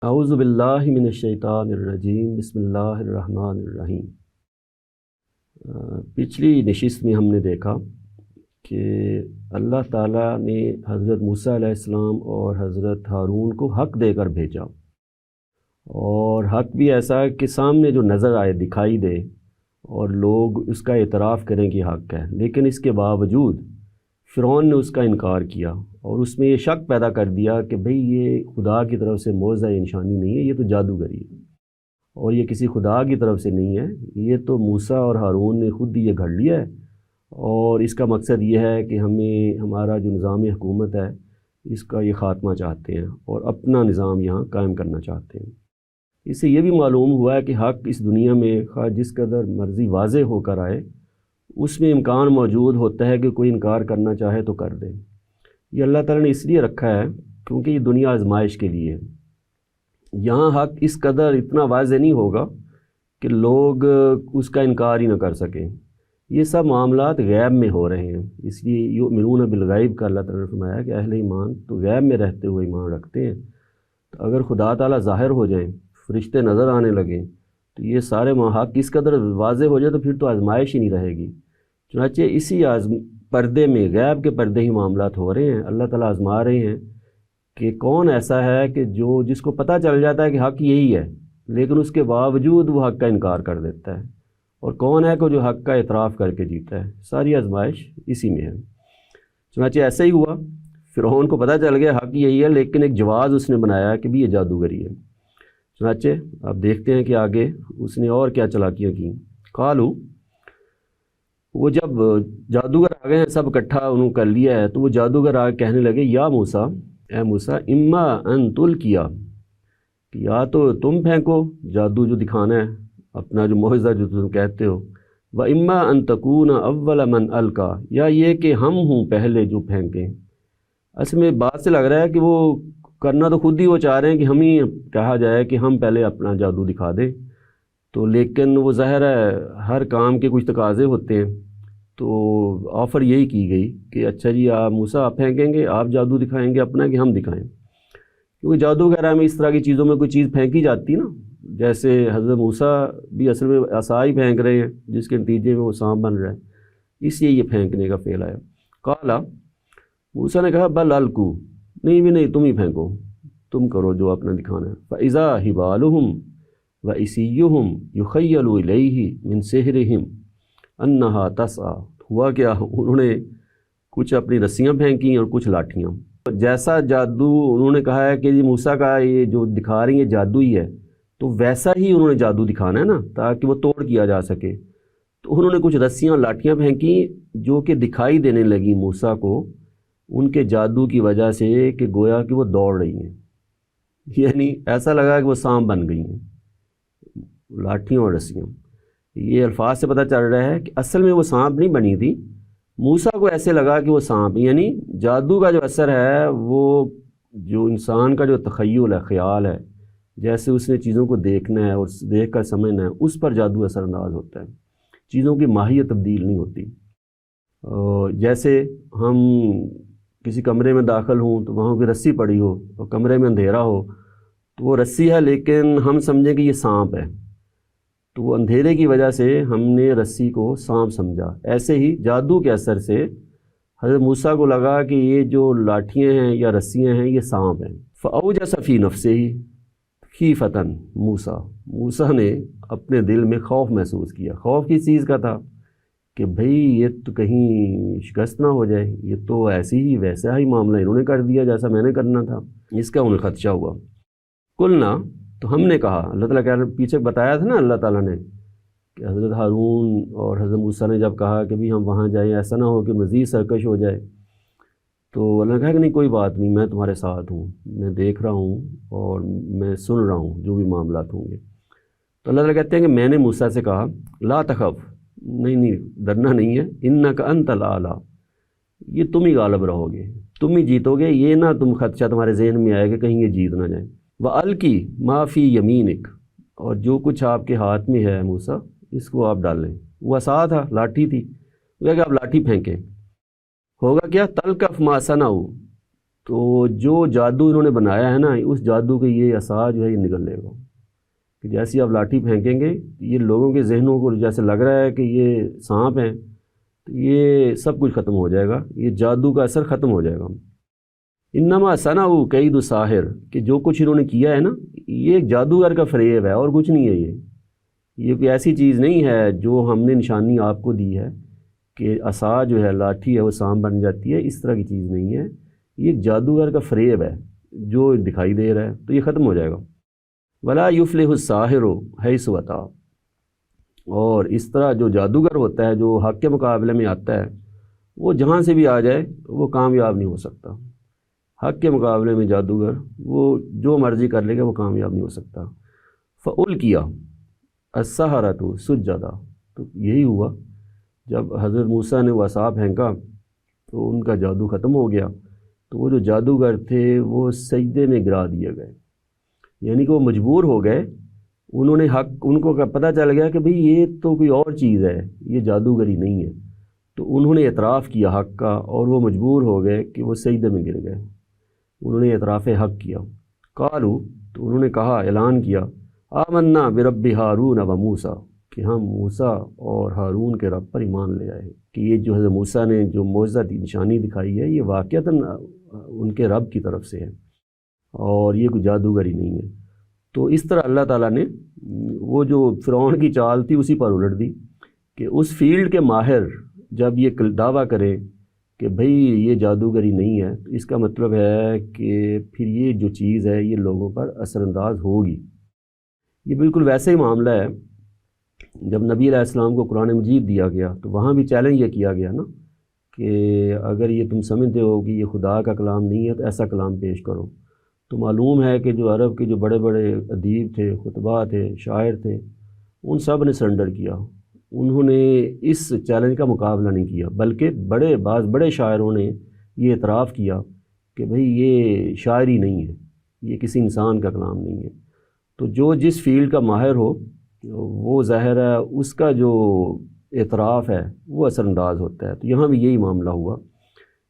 اعوذ باللہ من الشیطان الرجیم، بسم اللہ الرحمن الرحیم۔ پچھلی نشست میں ہم نے دیکھا کہ اللہ تعالیٰ نے حضرت موسیٰ علیہ السلام اور حضرت ہارون کو حق دے کر بھیجا، اور حق بھی ایسا کہ سامنے جو نظر آئے، دکھائی دے اور لوگ اس کا اعتراف کریں کہ حق ہے، لیکن اس کے باوجود فرعون نے اس کا انکار کیا اور اس میں یہ شک پیدا کر دیا کہ بھئی یہ خدا کی طرف سے معجزہ یا نشانی نہیں ہے، یہ تو جادوگری ہے، اور یہ کسی خدا کی طرف سے نہیں ہے، یہ تو موسیٰ اور ہارون نے خود یہ گھڑ لیا ہے، اور اس کا مقصد یہ ہے کہ ہمیں ہمارا جو نظام حکومت ہے اس کا یہ خاتمہ چاہتے ہیں اور اپنا نظام یہاں قائم کرنا چاہتے ہیں۔ اس سے یہ بھی معلوم ہوا ہے کہ حق اس دنیا میں خواہ جس قدر مرضی واضح ہو کر آئے، اس میں امکان موجود ہوتا ہے کہ کوئی انکار کرنا چاہے تو کر دے۔ یہ اللہ تعالیٰ نے اس لیے رکھا ہے کیونکہ یہ دنیا آزمائش کے لیے ہے۔ یہاں حق اس قدر اتنا واضح نہیں ہوگا کہ لوگ اس کا انکار ہی نہ کر سکیں۔ یہ سب معاملات غیب میں ہو رہے ہیں، اس لیے یؤمنون بالغیب کا اللہ تعالیٰ نے فرمایا کہ اہل ایمان تو غیب میں رہتے ہوئے ایمان رکھتے ہیں۔ تو اگر خدا تعالیٰ ظاہر ہو جائیں، فرشتے نظر آنے لگیں، تو یہ سارے حق اس قدر واضح ہو جائے تو پھر تو آزمائش ہی نہیں رہے گی۔ چنانچہ اسی پردے میں، غیب کے پردے ہی معاملات ہو رہے ہیں۔ اللہ تعالیٰ آزما رہے ہیں کہ کون ایسا ہے کہ جس کو پتہ چل جاتا ہے کہ حق یہی ہے، لیکن اس کے باوجود وہ حق کا انکار کر دیتا ہے، اور کون ہے کہ جو حق کا اعتراف کر کے جیتا ہے۔ ساری آزمائش اسی میں ہے۔ چنانچہ ایسا ہی ہوا، فرعون کو پتہ چل گیا حق یہی ہے، لیکن ایک جواز اس نے بنایا کہ بھی یہ جادوگری ہے۔ چنانچہ اب دیکھتے ہیں کہ آگے اس نے اور کیا چلاکیاں کی۔ قالو، وہ جب جادوگر آ گئے ہیں، سب اکٹھا انہوں کر لیا ہے، تو وہ جادوگر آ کے کہنے لگے یا موسیٰ، اے موسیٰ، اما ان تلقیا، کہ یا تو تم پھینکو جادو جو دکھانا ہے، اپنا جو معجزہ جو تم کہتے ہو، و اما ان تکون اول من القا، یا یہ کہ ہم ہوں پہلے جو پھینکیں۔ اصل میں بات سے لگ رہا ہے کہ وہ کرنا تو خود ہی وہ چاہ رہے ہیں کہ ہم ہی کہا جائے کہ ہم پہلے اپنا جادو دکھا دیں، تو لیکن وہ ظاہر ہے ہر کام کے کچھ تقاضے ہوتے ہیں، تو آفر یہی کی گئی کہ اچھا جی آپ موسیٰ آپ پھینکیں گے، آپ جادو دکھائیں گے اپنا کہ ہم دکھائیں، کیونکہ جادو وغیرہ میں اس طرح کی چیزوں میں کوئی چیز پھینکی جاتی نا، جیسے حضرت موسیٰ بھی اصل میں عصا ہی پھینک رہے ہیں جس کے نتیجے میں وہ سانپ بن رہا ہے، اس لیے یہ پھینکنے کا فعل آیا۔ قالا، موسیٰ نے کہا بل القوا، نہیں بھی نہیں، تم ہی پھینکو، تم کرو جو اپنا دکھانا ہے۔ فَإِذَا حِبَالُهُمْ وَعِصِيُّهُمْ يُخَيَّلُ إِلَيْهِ مِنْ سِحْرِهِمْ أَنَّهَا تَسْعَىٰ، ہوا کیا، انہوں نے کچھ اپنی رسیاں پھینکی اور کچھ لاٹھیاں۔ جیسا جادو انہوں نے کہا ہے کہ جی موسیٰ کا یہ جو دکھا رہی ہے جادو ہی ہے، تو ویسا ہی انہوں نے جادو دکھانا ہے نا، تاکہ وہ توڑ کیا جا سکے۔ تو انہوں نے کچھ رسیاں لاٹھیاں پھینکی جو کہ دکھائی دینے لگی موسیٰ کو ان کے جادو کی وجہ سے، کہ گویا کہ وہ دوڑ رہی ہیں، یعنی ایسا لگا کہ وہ سانپ بن گئی ہیں، لاٹھیاں اور رسیاں۔ یہ الفاظ سے پتہ چل رہا ہے کہ اصل میں وہ سانپ نہیں بنی تھی، موسیٰ کو ایسے لگا کہ وہ سانپ، یعنی جادو کا جو اثر ہے وہ جو انسان کا جو تخیل ہے، خیال ہے، جیسے اس نے چیزوں کو دیکھنا ہے اور دیکھ کر سمجھنا ہے، اس پر جادو اثر انداز ہوتا ہے، چیزوں کی ماہیت تبدیل نہیں ہوتی۔ جیسے ہم کسی کمرے میں داخل ہوں تو وہاں کوئی رسی پڑی ہو اور کمرے میں اندھیرا ہو، تو وہ رسی ہے لیکن ہم سمجھیں کہ یہ سانپ ہے، تو وہ اندھیرے کی وجہ سے ہم نے رسی کو سانپ سمجھا۔ ایسے ہی جادو کے اثر سے حضرت موسیٰ کو لگا کہ یہ جو لاٹھیاں ہیں یا رسیاں ہیں یہ سانپ ہیں۔ فَأَوْجَسَ فِي نَفْسِهِ خِیفَةً موسیٰ نے اپنے دل میں خوف محسوس کیا۔ خوف کس چیز کا تھا؟ کہ بھئی یہ تو کہیں شکست نہ ہو جائے، یہ تو ایسی ہی ویسا ہی معاملہ انہوں نے کر دیا جیسا میں نے کرنا تھا، اس کا انہیں خدشہ ہوا۔ قلنا، تو ہم نے کہا، اللہ تعالیٰ کہہ رہے، پیچھے بتایا تھا نا اللہ تعالیٰ نے کہ حضرت ہارون اور حضرت موسیٰ نے جب کہا کہ بھی ہم وہاں جائیں، ایسا نہ ہو کہ مزید سرکش ہو جائے، تو اللہ نے کہا کہ نہیں کوئی بات نہیں، میں تمہارے ساتھ ہوں، میں دیکھ رہا ہوں اور میں سن رہا ہوں جو بھی معاملات ہوں گے۔ تو اللہ تعالیٰ کہتے ہیں کہ میں نے موسیٰ سے کہا لا تخف، نہیں ڈرنا نہیں ہے، انک انت الاعلیٰ، یہ تم ہی غالب رہو گے، تم ہی جیتو گے، یہ نہ تم خدشہ تمہارے ذہن میں آئے کہ کہیں یہ جیت نہ جائیں۔ وَأَلْقِ مَا فِي يَمِينِكَ، اور جو کچھ آپ کے ہاتھ میں ہے موسیٰ اس کو آپ ڈالیں۔ وہ عصا تھا، لاٹھی تھی، وہ کہ آپ لاٹھی پھینکیں، ہوگا کیا تلقف ما صنعوا، تو جو جادو انہوں نے بنایا ہے نا، اس جادو کے یہ اثار جو ہے یہ نکل لے گا کہ جیسے آپ لاٹھی پھینکیں گے یہ لوگوں کے ذہنوں کو جیسے لگ رہا ہے کہ یہ سانپ ہیں، تو یہ سب کچھ ختم ہو جائے گا، یہ جادو کا اثر ختم ہو جائے گا۔ انما صنعوا کید ساحر، کہ جو کچھ انہوں نے کیا ہے نا یہ ایک جادوگر کا فریب ہے اور کچھ نہیں ہے۔ یہ کوئی ایسی چیز نہیں ہے جو ہم نے نشانی آپ کو دی ہے کہ عصا جو ہے لاٹھی ہے وہ سانپ بن جاتی ہے، اس طرح کی چیز نہیں ہے، یہ ایک جادوگر کا فریب ہے جو دکھائی دے رہا ہے، تو یہ ختم ہو جائے گا۔ ولا یفلح الساحر حیث اتی، اور اس طرح جو جادوگر ہوتا ہے جو حق کے مقابلے میں آتا ہے وہ جہاں سے بھی آ جائے وہ کامیاب نہیں ہو سکتا۔ حق کے مقابلے میں جادوگر وہ جو مرضی کر لے گا وہ کامیاب نہیں ہو سکتا۔ فَأُلْقِیَ السَّحَرَةُ سُجَّدًا، تو یہی ہوا جب حضرت موسیٰ نے وہ عصا پھینکا تو ان کا جادو ختم ہو گیا، تو وہ جو جادوگر تھے وہ سجدے میں گرا دیے گئے، یعنی کہ وہ مجبور ہو گئے، انہوں نے ان کو پتہ چل گیا کہ بھئی یہ تو کوئی اور چیز ہے، یہ جادوگری نہیں ہے، تو انہوں نے اعتراف کیا حق کا اور وہ مجبور ہو گئے کہ وہ سجدے میں گر گئے، انہوں نے اعتراف حق کیا۔ قالوا، تو انہوں نے کہا، اعلان کیا، آمنا برب ہارون و موسیٰ، کہ ہم موسیٰ اور ہارون کے رب پر ایمان لے آئے کہ یہ جو حضرت موسیٰ نے جو معجزہ نشانی دکھائی ہے یہ واقعتاً ان کے رب کی طرف سے ہے اور یہ کوئی جادوگری نہیں ہے۔ تو اس طرح اللہ تعالیٰ نے وہ جو فرعون کی چال تھی اسی پر الٹ دی کہ اس فیلڈ کے ماہر جب یہ دعویٰ کریں کہ بھئی یہ جادوگری نہیں ہے، تو اس کا مطلب ہے کہ پھر یہ جو چیز ہے یہ لوگوں پر اثر انداز ہوگی۔ یہ بالکل ویسے ہی معاملہ ہے جب نبی علیہ السلام کو قرآن مجید دیا گیا تو وہاں بھی چیلنج یہ کیا گیا نا کہ اگر یہ تم سمجھتے ہو کہ یہ خدا کا کلام نہیں ہے تو ایسا کلام پیش کرو۔ تو معلوم ہے کہ جو عرب کے جو بڑے بڑے ادیب تھے، خطباء تھے، شاعر تھے، ان سب نے سرنڈر کیا، انہوں نے اس چیلنج کا مقابلہ نہیں کیا، بلکہ بعض بڑے شاعروں نے یہ اعتراف کیا کہ بھئی یہ شاعری نہیں ہے، یہ کسی انسان کا کلام نہیں ہے۔ تو جو جس فیلڈ کا ماہر ہو وہ ظاہر ہے اس کا جو اعتراف ہے وہ اثر انداز ہوتا ہے۔ تو یہاں بھی یہی معاملہ ہوا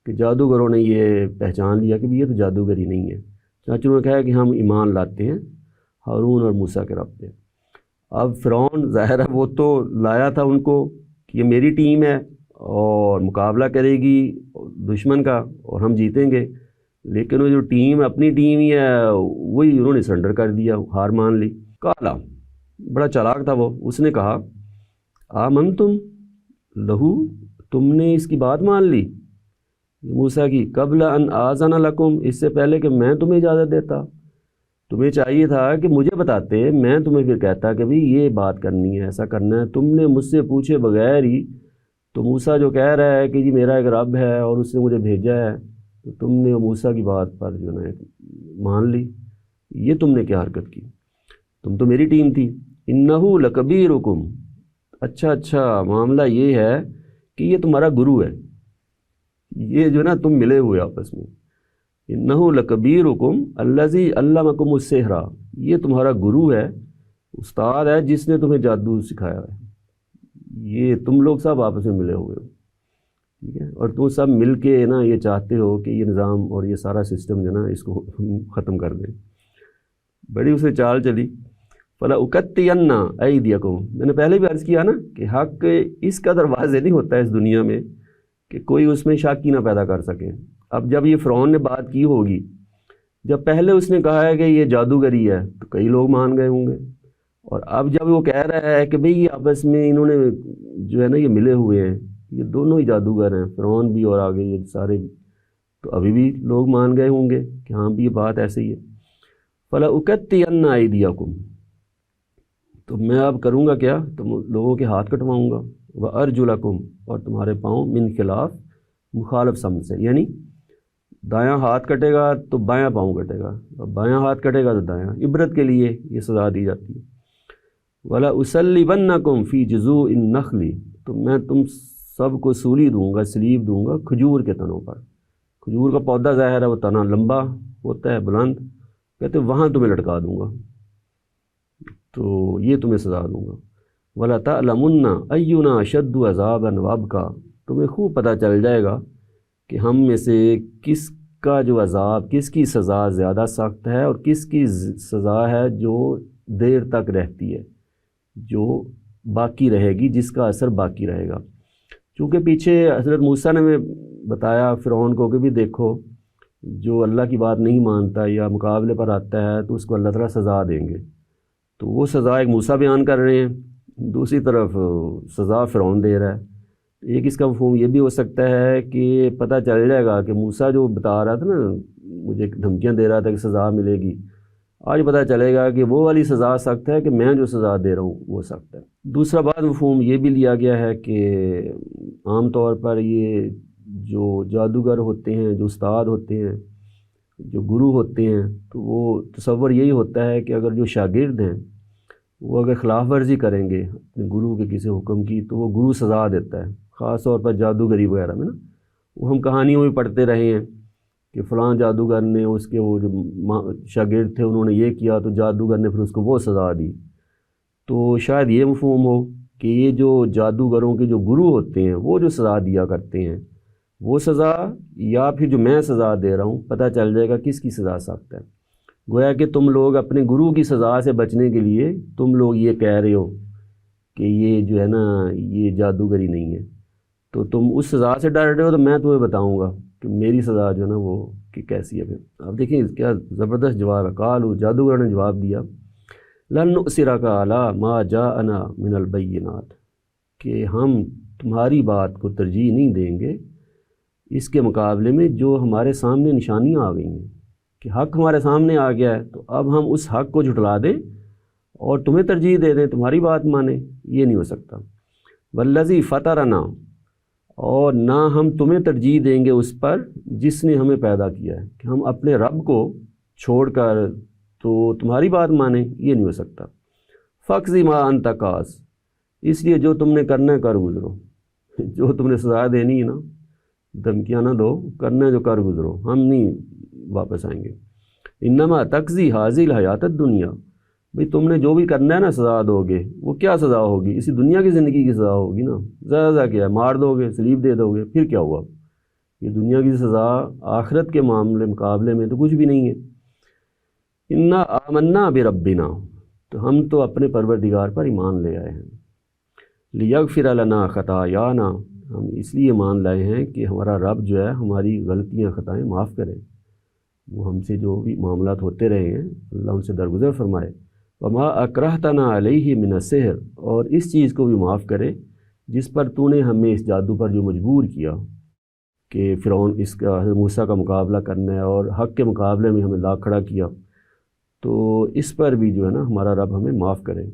کہ جادوگروں نے یہ پہچان لیا کہ یہ تو جادوگری نہیں ہے، چنانچہ انہوں نے کہا کہ ہم ایمان لاتے ہیں ہارون اور موسیٰ کے رب پہ۔ اب فرعون ظاہر ہے وہ تو لایا تھا ان کو کہ یہ میری ٹیم ہے اور مقابلہ کرے گی دشمن کا اور ہم جیتیں گے، لیکن وہ جو ٹیم اپنی ٹیم ہی ہے وہی انہوں نے سرنڈر کر دیا، ہار مان لی۔ کالا، بڑا چالاک تھا وہ، اس نے کہا آمنتم لہو، تم نے اس کی بات مان لی موسیٰ کی، قبل ان آذن لکم، اس سے پہلے کہ میں تمہیں اجازت دیتا، تمہیں چاہیے تھا کہ مجھے بتاتے، میں تمہیں پھر کہتا کہ بھئی یہ بات کرنی ہے، ایسا کرنا ہے، تم نے مجھ سے پوچھے بغیر ہی تو موسیٰ جو کہہ رہا ہے کہ جی میرا ایک رب ہے اور اس نے مجھے بھیجا ہے، تو تم نے موسیٰ کی بات پر جو ہے مان لی، یہ تم نے کیا حرکت کی، تم تو میری ٹیم تھی۔ انہو لکبیرکم، اچھا معاملہ یہ ہے کہ یہ تمہارا گرو ہے، یہ جو نا تم ملے ہوئے آپس میں، انہو لکبیرکم الذی علمکم السحر، یہ تمہارا گرو ہے، استاد ہے جس نے تمہیں جادو سکھایا ہے، یہ تم لوگ سب آپس میں ملے ہوئے ہو، ٹھیک ہے، اور تم سب مل کے نا یہ چاہتے ہو کہ یہ نظام اور یہ سارا سسٹم جو نا اس کو ختم کر دیں۔ بڑی اسے چال چلی۔ فَلَأُقَطِّعَنَّ أَيْدِيَكُمْ، میں نے پہلے بھی عرض کیا نا کہ حق اس قدر واضح نہیں ہوتا ہے اس دنیا میں کہ کوئی اس میں شک ہی نہ پیدا کر سکے۔ اب جب یہ فرعون نے بات کی ہوگی، جب پہلے اس نے کہا ہے کہ یہ جادوگری ہے تو کئی لوگ مان گئے ہوں گے، اور اب جب وہ کہہ رہا ہے کہ بھئی آپس میں انہوں نے جو ہے نا یہ ملے ہوئے ہیں، یہ دونوں ہی جادوگر ہیں، فرعون بھی اور آگے یہ سارے بھی، تو ابھی بھی لوگ مان گئے ہوں گے کہ ہاں بھی یہ بات ایسے ہی ہے۔ فَلَأُقَطِّعَنَّ أَيْدِيَكُمْ، تو میں اب کروں گا کیا، تم لوگوں کے ہاتھ کٹواؤں گا، وَأَرْجُلَكُمْ، اور تمہارے پاؤں من خلاف، مخالف سمت سے، یعنی دایاں ہاتھ کٹے گا تو بایاں پاؤں کٹے گا، اور بایاں ہاتھ کٹے گا تو دایاں، عبرت کے لیے یہ سزا دی جاتی ہے۔ وَلَأُصَلِّبَنَّكُمْ فِي جُذُوعِ النَّخْلِ، تو میں تم سب کو سولی دوں گا، سلیب دوں گا کھجور کے تنوں پر، کھجور کا پودا ظاہر ہے وہ تنا لمبا ہوتا ہے بلند، کہتے وہاں تمہیں لٹکا دوں گا، تو یہ تمہیں سزا دوں گا۔ وَلَتَعْلَمُنَّ أَيُّنَا أَشَدُّ عَذَابًا وَأَبْقَىٰ، تمہیں خوب پتہ چل جائے گا کہ ہم میں سے کس کا جو عذاب، کس کی سزا زیادہ سخت ہے اور کس کی سزا ہے جو دیر تک رہتی ہے، جو باقی رہے گی، جس کا اثر باقی رہے گا۔ چونکہ پیچھے حضرت موسیٰ نے ہمیں بتایا فرعون کو کہ بھی دیکھو جو اللہ کی بات نہیں مانتا یا مقابلے پر آتا ہے تو اس کو اللہ تعالیٰ سزا دیں گے۔ تو وہ سزا ایک موسیٰ بیان کر رہے ہیں، دوسری طرف سزا فرعون دے رہا ہے۔ ایک اس کا مفہوم یہ بھی ہو سکتا ہے کہ پتہ چل جائے گا کہ موسیٰ جو بتا رہا تھا نا، مجھے دھمکیاں دے رہا تھا کہ سزا ملے گی، آج پتہ چلے گا کہ وہ والی سزا سخت ہے کہ میں جو سزا دے رہا ہوں وہ سخت ہے۔ دوسرا بات مفہوم یہ بھی لیا گیا ہے کہ عام طور پر یہ جو جادوگر ہوتے ہیں، جو استاد ہوتے ہیں، جو گرو ہوتے ہیں، تو وہ تصور یہی ہوتا ہے کہ اگر جو شاگرد ہیں وہ اگر خلاف ورزی کریں گے اپنے گرو کے کسی حکم کی تو وہ گرو سزا دیتا ہے، خاص طور پر جادوگری وغیرہ میں نا۔ وہ ہم کہانیوں میں پڑھتے رہے ہیں کہ فلاں جادوگر نے اس کے وہ جو شاگرد تھے انہوں نے یہ کیا تو جادوگر نے پھر اس کو وہ سزا دی۔ تو شاید یہ مفہوم ہو کہ یہ جو جادوگروں کے جو گرو ہوتے ہیں وہ جو سزا دیا کرتے ہیں وہ سزا، یا پھر جو میں سزا دے رہا ہوں پتہ چل جائے گا کس کی سزا سخت ہے۔ گویا کہ تم لوگ اپنے گرو کی سزا سے بچنے کے لیے تم لوگ یہ کہہ رہے ہو کہ یہ جو ہے نا یہ جادوگری نہیں ہے، تو تم اس سزا سے ڈر رہے ہو، تو میں تمہیں بتاؤں گا کہ میری سزا جو ہے نا وہ کہ کیسی ہے۔ پھر اب دیکھیں کیا زبردست جواب ہے۔ قالوا، جادوگروں نے جواب دیا، لن نؤثرک علی ما جاءنا من البینات، کہ ہم تمہاری بات کو ترجیح نہیں دیں گے اس کے مقابلے میں جو ہمارے سامنے نشانیاں آ گئی ہیں، کہ حق ہمارے سامنے آ گیا ہے تو اب ہم اس حق کو جھٹلا دیں اور تمہیں ترجیح دے دیں، تمہاری بات مانیں، یہ نہیں ہو سکتا۔ والذی فطرنا، اور نہ ہم تمہیں ترجیح دیں گے اس پر جس نے ہمیں پیدا کیا ہے، کہ ہم اپنے رب کو چھوڑ کر تو تمہاری بات مانیں، یہ نہیں ہو سکتا۔ فاقضی ما انت قاض، اس لیے جو تم نے کرنا ہے کر گزرو، جو تم نے سزا دینی ہے نا، دھمکیاں نہ دو، کرنا ہے جو کر گزرو، ہم نہیں واپس آئیں گے۔ انما تقضی حاضی الحیات الدنیا، بھئی تم نے جو بھی کرنا ہے نا سزا دو گے، وہ کیا سزا ہوگی؟ اسی دنیا کی زندگی کی سزا ہوگی نا، زیادہ کیا ہے، مار دو گے، سلیب دے دو گے، پھر کیا ہوا؟ یہ دنیا کی سزا آخرت کے معاملے مقابلے میں تو کچھ بھی نہیں ہے۔ انا آمنا بربنا، تو ہم تو اپنے پروردگار پر ایمان لے آئے ہیں۔ لیغفر لنا خطایانا، ہم اس لیے مان لائے ہیں کہ ہمارا رب جو ہے ہماری غلطیاں خطائیں معاف کرے، وہ ہم سے جو بھی معاملات ہوتے رہے ہیں اللہ ان سے درگزر فرمائے۔ وما اکرہتنا علیہ من السحر، اور اس چیز کو بھی معاف کرے جس پر تو نے ہمیں اس جادو پر جو مجبور کیا کہ فرعون اس کا موسیٰ کا مقابلہ کرنا ہے اور حق کے مقابلے میں ہمیں لا کھڑا کیا، تو اس پر بھی جو ہے نا ہمارا رب ہمیں معاف کرے۔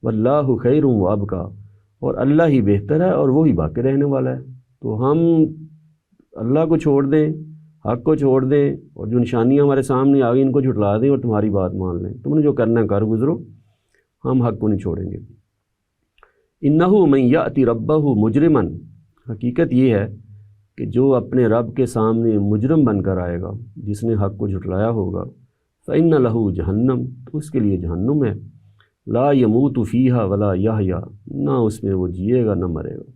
واللہ خیر وابقیٰ، اور اللہ ہی بہتر ہے اور وہی باقی رہنے والا ہے۔ تو ہم اللہ کو چھوڑ دیں، حق کو چھوڑ دیں، اور جو نشانیاں ہمارے سامنے آ گئی ان کو جھٹلا دیں اور تمہاری بات مان لیں، تم نے جو کرنا ہے کر گزرو، ہم حق کو نہیں چھوڑیں گے۔ انہ من یأتی ربہ مجرما، حقیقت یہ ہے کہ جو اپنے رب کے سامنے مجرم بن کر آئے گا، جس نے حق کو جھٹلایا ہوگا، فإن لہ جہنم، تو اس کے لیے جہنم ہے، لا یموت فیہا ولا یحیا، نہ اس میں وہ جیے گا نہ مرے گا۔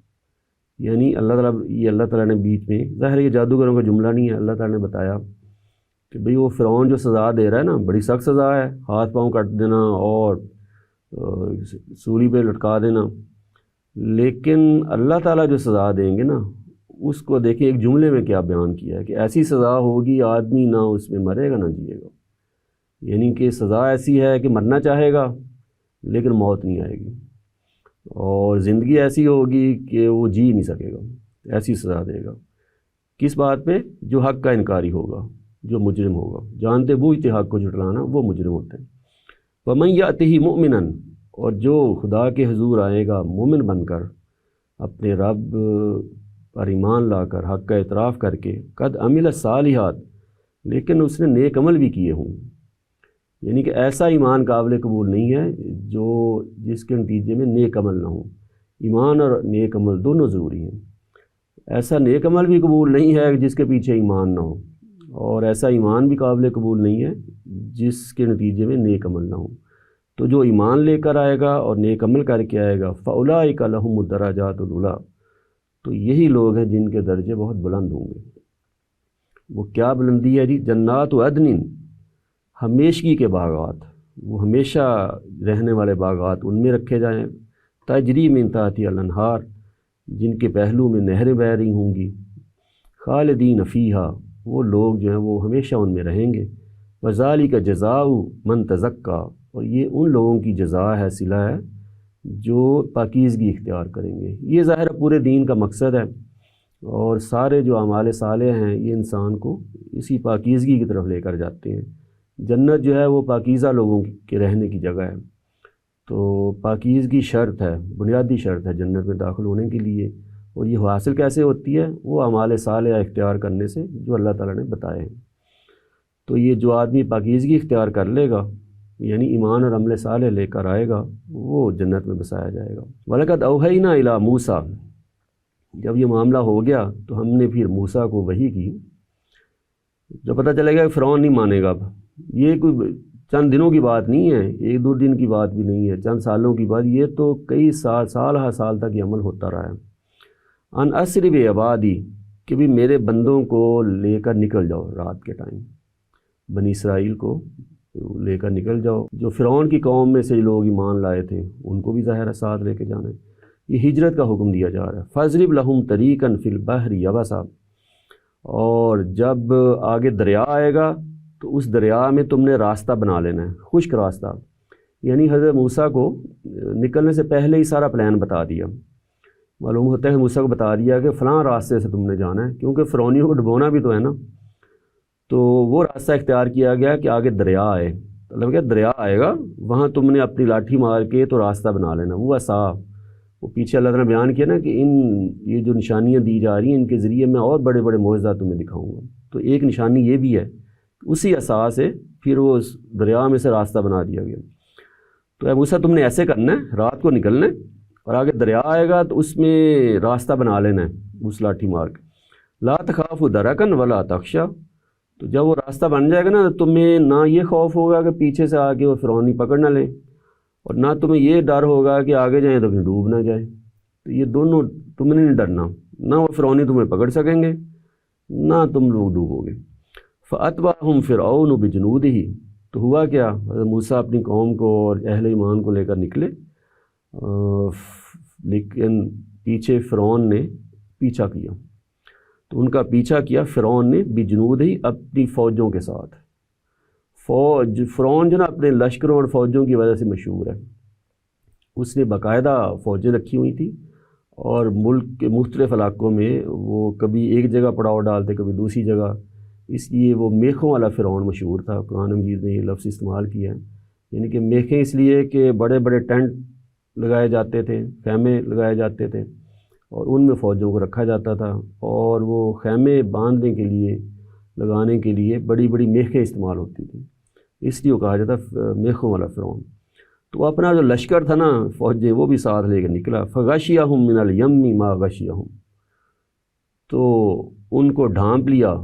یعنی اللہ تعالیٰ نے بیچ میں، ظاہر یہ جادوگروں کا جملہ نہیں ہے، اللہ تعالیٰ نے بتایا کہ بھئی وہ فرعون جو سزا دے رہا ہے نا بڑی سخت سزا ہے، ہاتھ پاؤں کٹ دینا اور سولی پہ لٹکا دینا، لیکن اللہ تعالیٰ جو سزا دیں گے نا اس کو دیکھیں ایک جملے میں کیا بیان کیا ہے کہ ایسی سزا ہوگی آدمی نہ اس میں مرے گا نہ جیے گا۔ یعنی کہ سزا ایسی ہے کہ مرنا چاہے گا لیکن موت نہیں آئے گی، اور زندگی ایسی ہوگی کہ وہ جی نہیں سکے گا، ایسی سزا دے گا۔ کس بات پہ؟ جو حق کا انکاری ہوگا، جو مجرم ہوگا، جانتے بوجھتے حق کو جھٹلانا، وہ مجرم ہوتے ہیں۔ وَمَن يَأْتِهِ مُؤْمِنًا، اور جو خدا کے حضور آئے گا مومن بن کر، اپنے رب پر ایمان لا کر، حق کا اعتراف کر کے، قد عمل الصالحات، لیکن اس نے نیک عمل بھی کیے ہوں، یعنی کہ ایسا ایمان قابل قبول نہیں ہے جس کے نتیجے میں نیک عمل نہ ہو۔ ایمان اور نیک عمل دونوں ضروری ہیں۔ ایسا نیک عمل بھی قبول نہیں ہے جس کے پیچھے ایمان نہ ہو، اور ایسا ایمان بھی قابل قبول نہیں ہے جس کے نتیجے میں نیک عمل نہ ہو۔ تو جو ایمان لے کر آئے گا اور نیک عمل کر کے آئے گا، فَأُولَٰئِکَ لَهُمُ الدَّرَجَاتُ الْعُلَىٰ، تو یہی لوگ ہیں جن کے درجے بہت بلند ہوں گے۔ وہ کیا بلندی ہے جی؟ جنات و عدن، ہمیشگی کے باغات، وہ ہمیشہ رہنے والے باغات ان میں رکھے جائیں، تجری من تحتہا الانہار، جن کے پہلو میں نہریں بہہ رہی ہوں گی، خالدین فیہا، وہ لوگ جو ہیں وہ ہمیشہ ان میں رہیں گے، وذالک جزاء من تزکا، اور یہ ان لوگوں کی جزا ہے، صلہ ہے جو پاکیزگی اختیار کریں گے۔ یہ ظاہر پورے دین کا مقصد ہے، اور سارے جو اعمال صالح ہیں یہ انسان کو اسی پاکیزگی کی طرف لے کر جاتے ہیں۔ جنت جو ہے وہ پاکیزہ لوگوں کے رہنے کی جگہ ہے، تو پاکیزگی شرط ہے، بنیادی شرط ہے جنت میں داخل ہونے کے لیے۔ اور یہ حاصل کیسے ہوتی ہے؟ وہ اعمال صالحہ اختیار کرنے سے جو اللہ تعالیٰ نے بتائے ہیں۔ تو یہ جو آدمی پاکیزگی اختیار کر لے گا، یعنی ایمان اور عمل صالح لے کر آئے گا، وہ جنت میں بسایا جائے گا۔ وَلَقَدْ أَوْحَيْنَا إِلَىٰ مُوسَىٰ، جب یہ معاملہ ہو گیا تو ہم نے پھر موسیٰ کو وحی کی، جو پتہ چلے گا کہ فرعون نہیں مانے گا۔ اب یہ کوئی چند دنوں کی بات نہیں ہے، ایک دو دن کی بات بھی نہیں ہے، چند سالوں کی بات، یہ تو کئی سال ہر سال تک یہ عمل ہوتا رہا ہے۔ ان اسر بعبادی، کہ بھی میرے بندوں کو لے کر نکل جاؤ، رات کے ٹائم بنی اسرائیل کو لے کر نکل جاؤ۔ جو فرعون کی قوم میں سے لوگ ایمان لائے تھے ان کو بھی ظاہر ساتھ لے کے جانا ہے، یہ ہجرت کا حکم دیا جا رہا ہے۔ فَاضْرِبْ لَهُمْ طَرِيقًا فِي الْبَحْرِ يَبَسًا، اور جب آگے دریا آئے گا تو اس دریا میں تم نے راستہ بنا لینا ہے، خشک راستہ، یعنی حضرت موسیٰ کو نکلنے سے پہلے ہی سارا پلان بتا دیا۔ معلوم ہوتا ہے کہ موسیٰ کو بتا دیا کہ فلاں راستے سے تم نے جانا ہے، کیونکہ فرعونیوں کو ڈبونا بھی تو ہے نا، تو وہ راستہ اختیار کیا گیا کہ آگے دریا آئے، مطلب کہ دریا آئے گا وہاں تم نے اپنی لاٹھی مار کے تو راستہ بنا لینا۔ وہ عصا، وہ پیچھے اللہ تعالیٰ نے بیان کیا نا کہ یہ جو نشانیاں دی جا رہی ہیں ان کے ذریعے میں اور بڑے بڑے معجزات تمہیں دکھاؤں گا، تو ایک نشانی یہ بھی ہے، اسی عصا سے پھر وہ دریا میں سے راستہ بنا دیا گیا۔ تو اے موسیٰ تم نے ایسے کرنا ہے، رات کو نکلنا ہے اور آگے دریا آئے گا تو اس میں راستہ بنا لینا ہے اس لاٹھی مار کے۔ لا تخافوا درکا ولا تخشا، تو جب وہ راستہ بن جائے گا نا تمہیں نہ یہ خوف ہوگا کہ پیچھے سے آگے وہ فرعونی پکڑ نہ لے، اور نہ تمہیں یہ ڈر ہوگا کہ آگے جائیں تو پھر ڈوب نہ جائے۔ تو یہ دونوں تم نے نہیں ڈرنا، نہ وہ فرعونی تمہیں پکڑ سکیں گے نہ تم لوگ ڈوبو گے۔ فَأَتْبَعَهُمْ فِرْعَوْنُ بِجُنُودِهِ، تو ہوا کیا، حضرت موسیٰ اپنی قوم کو اور اہل ایمان کو لے کر نکلے، لیکن پیچھے فرعون نے پیچھا کیا، تو ان کا پیچھا کیا فرعون نے بجنودہی، اپنی فوجوں کے ساتھ۔ فرعون جو نا اپنے لشکروں اور فوجوں کی وجہ سے مشہور ہے، اس نے باقاعدہ فوجیں رکھی ہوئی تھی، اور ملک کے مختلف علاقوں میں وہ کبھی ایک جگہ پڑاؤ ڈالتے کبھی دوسری جگہ، اس لیے وہ میخوں والا فرعون مشہور تھا۔ قرآن مجید نے یہ لفظ استعمال کیا ہے، یعنی کہ میخیں اس لیے کہ بڑے بڑے ٹینٹ لگائے جاتے تھے، خیمے لگائے جاتے تھے، اور ان میں فوجوں کو رکھا جاتا تھا، اور وہ خیمے باندھنے کے لیے لگانے کے لیے بڑی بڑی میخیں استعمال ہوتی تھیں، اس لیے وہ کہا جاتا میخوں والا فرعون۔ تو اپنا جو لشکر تھا نا فوجیں وہ بھی ساتھ لے کے نکلا۔ فغشیہم من الیم ما غشیہم، تو ان کو ڈھانپ لیا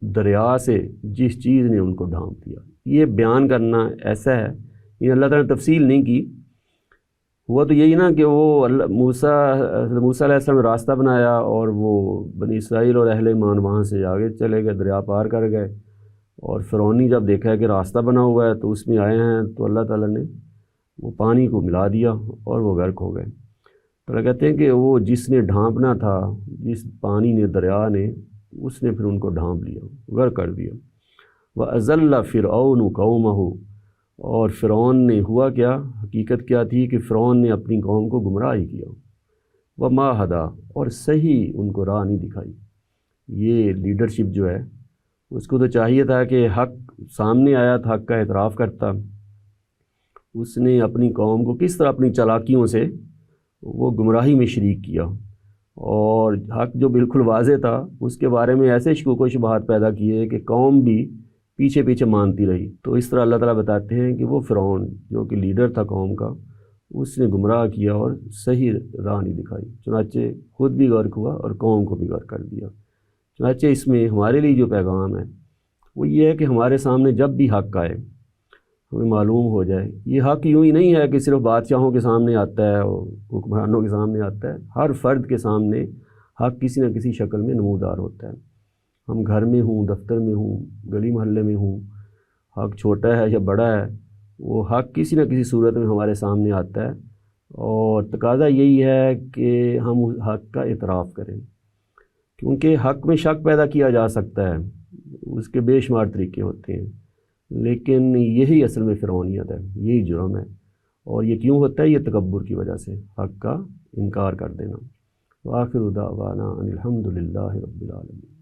دریا سے جس چیز نے ان کو ڈھانپ لیا۔ یہ بیان کرنا ایسا ہے، یہ اللہ تعالیٰ نے تفصیل نہیں کی، ہوا تو یہی نا کہ وہ موسیٰ علیہ السلام نے راستہ بنایا اور وہ بنی اسرائیل اور اہل ایمان وہاں سے آگے چلے گئے، دریا پار کر گئے، اور فرعونی جب دیکھا ہے کہ راستہ بنا ہوا ہے تو اس میں آئے ہیں، تو اللہ تعالیٰ نے وہ پانی کو ملا دیا اور وہ غرق ہو گئے۔ تو کہتے ہیں کہ وہ جس نے ڈھانپنا تھا، جس پانی نے، دریا نے، اس نے پھر ان کو ڈھانپ لیا، غرق کر دیا۔ وَأَضَلَّ فِرْعَوْنُ قَوْمَهُ، اور فرعون نے، ہوا کیا، حقیقت کیا تھی کہ فرعون نے اپنی قوم کو گمراہ کیا۔ وَمَا هَدَىٰ، اور صحیح ان کو راہ نہیں دکھائی۔ یہ لیڈرشپ جو ہے اس کو تو چاہیے تھا کہ حق سامنے آیا تھا، حق کا اعتراف کرتا، اس نے اپنی قوم کو کس طرح اپنی چالاکیوں سے وہ گمراہی میں شریک کیا، اور حق جو بالکل واضح تھا اس کے بارے میں ایسے شکوک و شبہات پیدا کیے کہ قوم بھی پیچھے پیچھے مانتی رہی۔ تو اس طرح اللہ تعالیٰ بتاتے ہیں کہ وہ فرعون جو کہ لیڈر تھا قوم کا، اس نے گمراہ کیا اور صحیح راہ نہیں دکھائی، چنانچہ خود بھی غرق ہوا اور قوم کو بھی غرق کر دیا۔ چنانچہ اس میں ہمارے لیے جو پیغام ہے وہ یہ ہے کہ ہمارے سامنے جب بھی حق آئے ہمیں معلوم ہو جائے، یہ حق یوں ہی نہیں ہے کہ صرف بادشاہوں کے سامنے آتا ہے اور حکمرانوں کے سامنے آتا ہے، ہر فرد کے سامنے حق کسی نہ کسی شکل میں نمودار ہوتا ہے۔ ہم گھر میں ہوں، دفتر میں ہوں، گلی محلے میں ہوں، حق چھوٹا ہے یا بڑا ہے، وہ حق کسی نہ کسی صورت میں ہمارے سامنے آتا ہے، اور تقاضا یہی ہے کہ ہم اس حق کا اعتراف کریں، کیونکہ حق میں شک پیدا کیا جا سکتا ہے، اس کے بے شمار طریقے ہوتے ہیں، لیکن یہی اصل میں فرعونیت ہے، یہی جرم ہے، اور یہ کیوں ہوتا ہے؟ یہ تکبر کی وجہ سے، حق کا انکار کر دینا۔ وآخر دعوانا ان الحمد للہ رب العالمین۔